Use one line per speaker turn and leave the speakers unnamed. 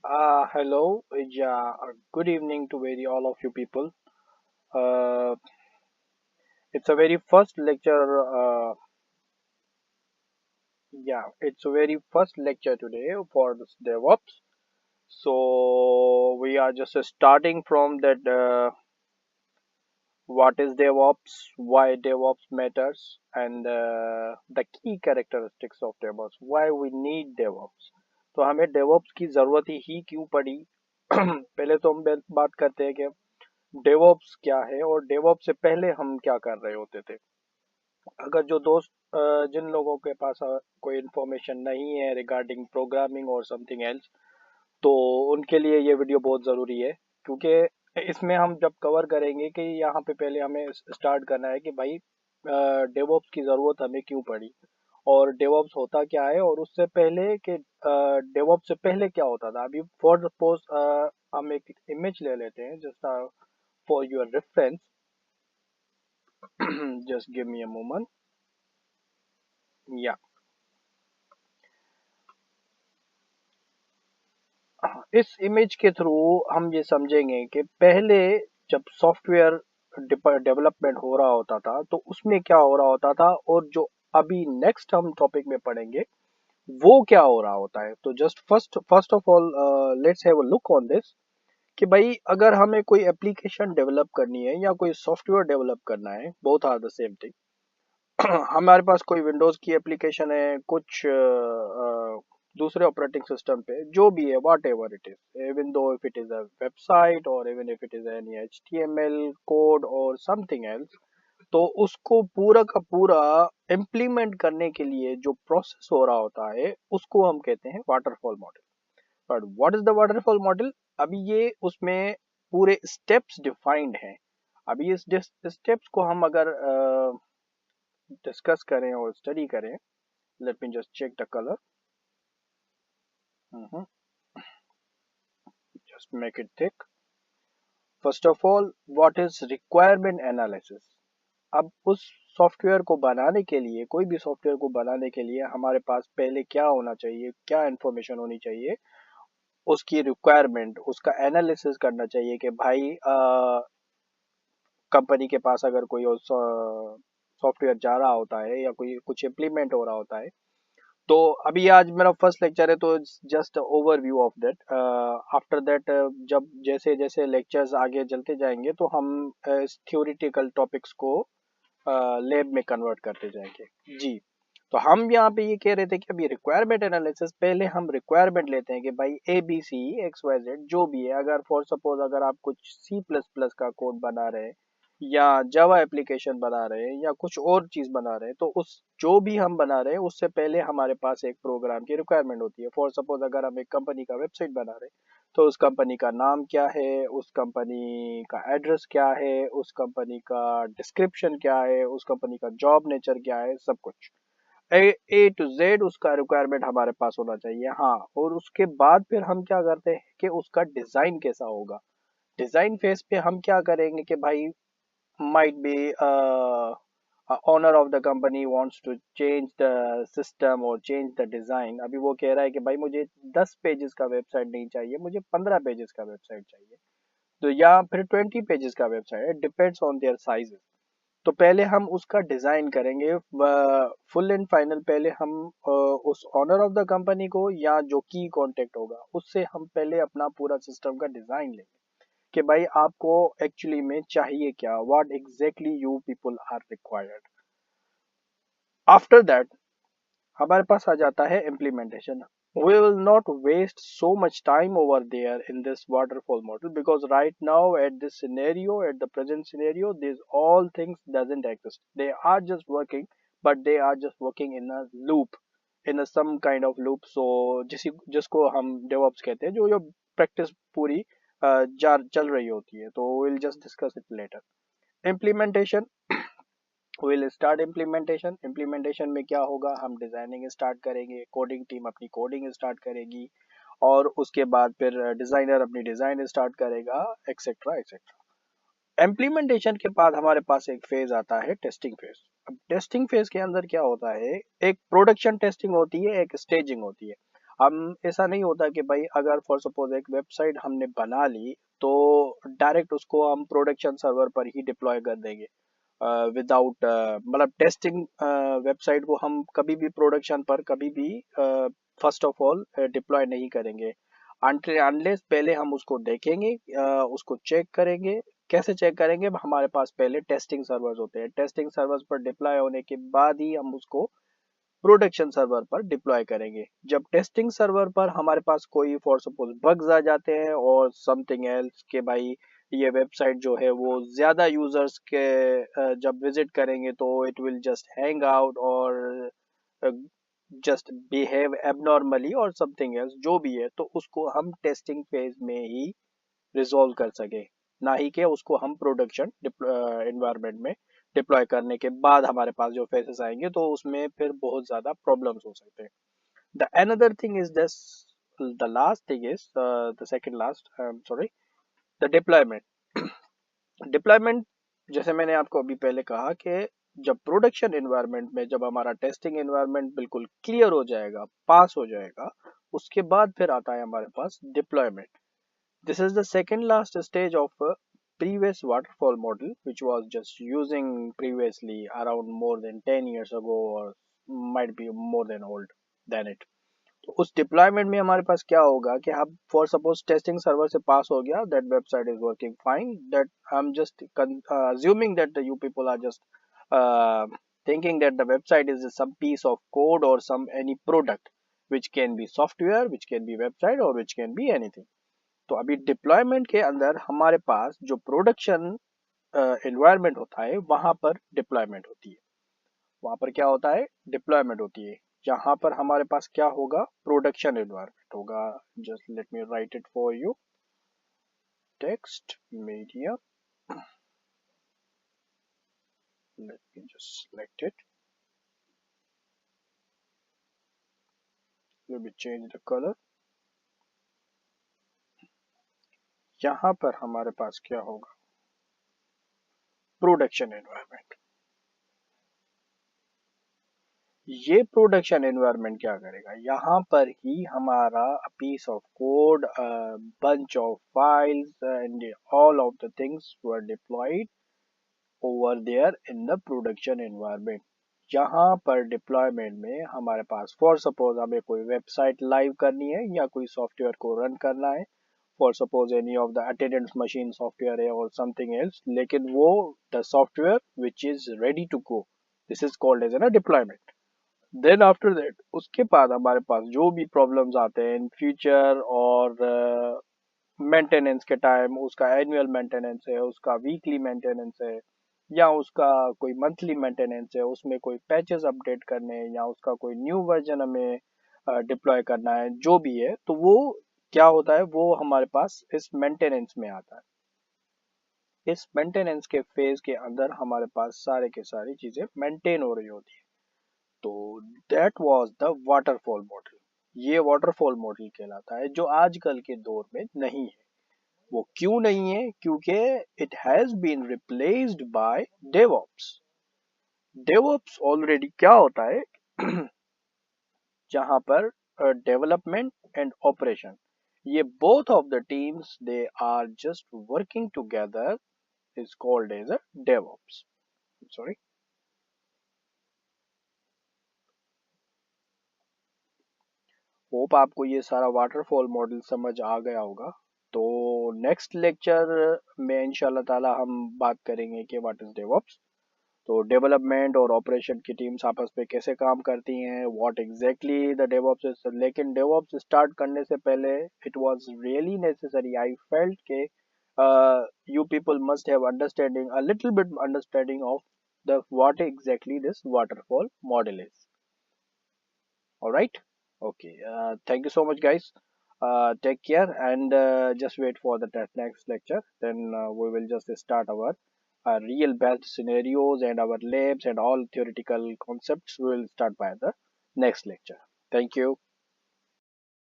Hello, yeah, good evening to very all of you people. Uh, it's a very first lecture. It's a very first lecture today for this DevOps. So we are just starting from that. What is DevOps? Why DevOps matters? And the key characteristics of DevOps. Why we need DevOps? तो हमें DevOps की जरूरत ही क्यों पड़ी? पहले तो हम बात करते हैं कि डेवॉप्स क्या है और डेवॉप्स से पहले हम क्या कर रहे होते थे। अगर जो दोस्त जिन लोगों के पास कोई इन्फॉर्मेशन नहीं है रिगार्डिंग प्रोग्रामिंग और समथिंग एल्स, तो उनके लिए ये वीडियो बहुत ज़रूरी है, क्योंकि इसमें हम जब कवर करेंगे कि यहाँ पे पहले हमें स्टार्ट करना है कि भाई डेवॉप्स की ज़रूरत हमें क्यों पड़ी और डेवॉप्स होता क्या है, और उससे पहले कि डेवॉप्स से पहले क्या होता था। अभी फॉर सपोज हम एक इमेज ले लेते हैं just for your reference. just give me a moment। या इस इमेज के थ्रू हम ये समझेंगे कि पहले जब सॉफ्टवेयर डेवलपमेंट हो रहा होता था तो उसमें क्या हो रहा होता था, और जो अभी नेक्स्ट हम टॉपिक में पढ़ेंगे वो क्या हो रहा होता है। तो just first first of all let's have a look on this कि भाई अगर हमें कोई एप्लीकेशन डेवलप करनी है या कोई सॉफ्टवेयर डेवलप करना है, both are the same thing. हमारे पास कोई विंडोज की एप्लीकेशन है, कुछ दूसरे ऑपरेटिंग सिस्टम पे जो भी है, whatever it is, even though if it is a website और even if it is any HTML code और समथिंग एल्स, तो उसको पूरा का पूरा इम्प्लीमेंट करने के लिए जो प्रोसेस हो रहा होता है उसको हम कहते हैं waterfall model. But what is the waterfall model? अभी ये उसमें पूरे स्टेप्स डिफाइंड हैं। अभी इस स्टेप्स को हम अगर डिस्कस करें और स्टडी करें, let me just check the colour, just make it thick. First of all, what is requirement analysis? अब उस सॉफ्टवेयर को बनाने के लिए, कोई भी सॉफ्टवेयर को बनाने के लिए हमारे पास पहले क्या होना चाहिए, क्या इंफॉर्मेशन होनी चाहिए, उसकी रिक्वायरमेंट, उसका एनालिसिस करना चाहिए कि भाई कंपनी के पास अगर कोई सॉफ्टवेयर जा रहा होता है या कोई कुछ इम्प्लीमेंट हो रहा होता है। तो अभी आज मेरा फर्स्ट लेक्चर है, तो just overview of that. After that जब जैसे जैसे लेक्चर्स आगे चलते जाएंगे तो हम इस थ्योरेटिकल टॉपिक्स को लैब में कन्वर्ट करते जाएंगे जी। तो हम यहाँ पे ये कह रहे थे कि अभी रिक्वायरमेंट एनालिसिस, पहले हम रिक्वायरमेंट लेते हैं कि भाई ABC XYZ जो भी है। अगर फॉर सपोज अगर आप कुछ C++ का कोड बना रहे हैं या जावा एप्लीकेशन बना रहे हैं या कुछ और चीज बना रहे हैं, तो उस जो भी हम बना रहे हैं उससे पहले हमारे पास एक प्रोग्राम की रिक्वायरमेंट होती है। फॉर सपोज अगर हम एक कंपनी का वेबसाइट बना रहे हैं, तो उस कंपनी का नाम क्या है, उस कंपनी का एड्रेस क्या है, उस कंपनी का डिस्क्रिप्शन क्या है, उस कंपनी का जॉब नेचर क्या है, सब कुछ A to Z उसका रिक्वायरमेंट हमारे पास होना चाहिए। हाँ, और उसके बाद फिर हम क्या करते हैं कि उसका डिजाइन कैसा होगा। डिजाइन फेज पे हम क्या करेंगे कि भाई might be a owner of the company wants to change the system or change the design। अभी वो कह रहा है कि भाई मुझे 10 पेजेस का वेबसाइट नहीं चाहिए, मुझे 15 पेजेस का वेबसाइट चाहिए, तो या फिर 20 पेजेस का website, depends on their sizes. तो पहले हम उसका डिजाइन करेंगे फुल एंड फाइनल। पहले हम उस ओनर ऑफ द कंपनी को या जो की कांटेक्ट होगा उससे हम पहले अपना पूरा सिस्टम का डिजाइन लेंगे कि भाई आपको एक्चुअली में चाहिए क्या, what exactly you people are required. After that हमारे पास आ जाता है implementation. We will not waste so much time over there in this waterfall model, because right now at this scenario, at the present scenario, these all things doesn't exist. They are just working, but they are just working in a loop, in a some kind of loop। So जिसको हम DevOps कहते हैं, जो practice पूरी चल रही होती है। तो we'll just discuss it later। Implementation, will start implementation. Implementation में क्या होगा, हम डिजाइनिंग स्टार्ट करेंगे, कोडिंग टीम अपनी कोडिंग स्टार्ट करेगी, और उसके बाद फिर डिजाइनर अपनी डिजाइन स्टार्ट करेगा, एक्सेट्रा एक्सेट्रा। इम्प्लीमेंटेशन के बाद हमारे पास एक फेज आता है टेस्टिंग फेज। अब टेस्टिंग फेज के अंदर क्या होता है, एक प्रोडक्शन टेस्टिंग होती है, एक स्टेजिंग होती है। हम ऐसा नहीं होता कि भाई अगर फॉर सपोज एक वेबसाइट हमने बना ली तो डायरेक्ट उसको हम प्रोडक्शन सर्वर पर ही डिप्लॉय कर देंगे विदाउट मतलब टेस्टिंग वेबसाइट को हम कभी भी प्रोडक्शन पर कभी भी फर्स्ट ऑफ ऑल डिप्लॉय नहीं करेंगे अनलेस पहले हम उसको देखेंगे उसको चेक करेंगे। कैसे चेक करेंगे? हमारे पास पहले टेस्टिंग सर्वर्स होते हैं, टेस्टिंग सर्वर्स पर डिप्लॉय होने के बाद ही हम उसको प्रोडक्शन सर्वर पर डिप्लॉय करेंगे। जब टेस्टिंग सर्वर पर हमारे पास कोई फॉर सपोज बग्स आ जाते हैं और समथिंग एल्स के भाई ये वेबसाइट जो है वो ज्यादा यूजर्स के जब विजिट करेंगे तो it will just hang out और जस्ट बिहेव एबनॉर्मली और समथिंग एल्स जो भी है, तो उसको हम टेस्टिंग फेज में ही रिजॉल्व कर सके, ना ही कि उसको हम प्रोडक्शन इन्वायरमेंट में डिप्लॉय करने के बाद हमारे पास जो फेसेस आएंगे तो उसमें फिर बहुत ज्यादा प्रॉब्लम्स हो सकते हैं। The another thing is this, the last thing is the second last sorry, the deployment. Deployment जैसे मैंने आपको अभी पहले कहा कि जब प्रोडक्शन एनवायरनमेंट में जब हमारा टेस्टिंग एनवायरनमेंट बिल्कुल क्लियर हो जाएगा, पास हो जाएगा, उसके बाद फिर आता है हमारे पास deployment. This is the second last stage of a previous waterfall model, which was just using previously around more than 10 years ago, or might be more than old than it. तो उस डिप्लॉयमेंट में हमारे पास क्या होगा कि हम for suppose testing server से पास हो गया, that website is working fine, that I am just assuming that you people are just thinking that the website is some piece of code or some any product, which can be software, which can be website, or which can be anything. तो अभी deployment के अंदर हमारे पास जो production environment होता है वहां पर डिप्लॉयमेंट होती है, वहां पर क्या होता है? डिप्लॉयमेंट होती है। जहां पर हमारे पास क्या होगा? प्रोडक्शन एनवायरनमेंट होगा। Just let me write it for you, text media, let me just select it, let me change the colour. यहाँ पर हमारे पास क्या होगा? Production environment. ये प्रोडक्शन एनवायरनमेंट क्या करेगा? यहाँ पर ही हमारा piece of code, bunch of files and all of the things were deployed over there in the production environment। यहाँ पर डिप्लॉयमेंट में हमारे पास फॉर सपोज हमें कोई वेबसाइट लाइव करनी है या कोई सॉफ्टवेयर को रन करना है, for suppose any of the attendance machine software है और समथिंग एल्स, लेकिन वो the software which is ready to go, this is called as an deployment. Then after that उसके बाद हमारे पास जो भी प्रॉब्लम्स आते हैं इन फ्यूचर और मेंटेनेंस के टाइम, उसका एनुअल मेंटेनेंस है, उसका वीकली मेंटेनेंस है, या उसका कोई मंथली मेंटेनेंस है, उसमें कोई पैचेस अपडेट करने हैं या उसका कोई न्यू वर्जन हमें डिप्लॉय करना है, जो भी है, तो वो क्या होता है? वो हमारे पास इस मेंटेनेंस में आता है। इस मेंटेनेंस के फेज के अंदर हमारे पास सारे के सारी चीजें मेंटेन हो रही होती है। तो that was the waterfall model. ये वाटरफॉल मॉडल कहलाता है, जो आजकल के दौर में नहीं है। वो क्यों नहीं है? क्योंकि it has been replaced by DevOps. DevOps already क्या होता है? जहां पर डेवलपमेंट एंड ऑपरेशन, ये both of the teams they are just working together, is called as a DevOps. Sorry. Hope आपको ये सारा वाटरफॉल मॉडल समझ आ गया होगा। तो नेक्स्ट लेक्चर में इंशाल्लाह ताला हम बात करेंगे कि व्हाट इज डेवऑप्स, तो डेवलपमेंट और ऑपरेशन की टीम्स आपस में कैसे काम करती हैं, what exactly the DevOps is. लेकिन डेवऑप्स स्टार्ट करने से पहले it was really necessary, I felt के you people must have understanding, a little bit understanding of the what exactly this waterfall model is. Alright? Okay. Thank you so much, guys. Take care and just wait for the next lecture. Then we will just start our real best scenarios and our labs and all theoretical concepts. We will start by the next lecture. Thank you.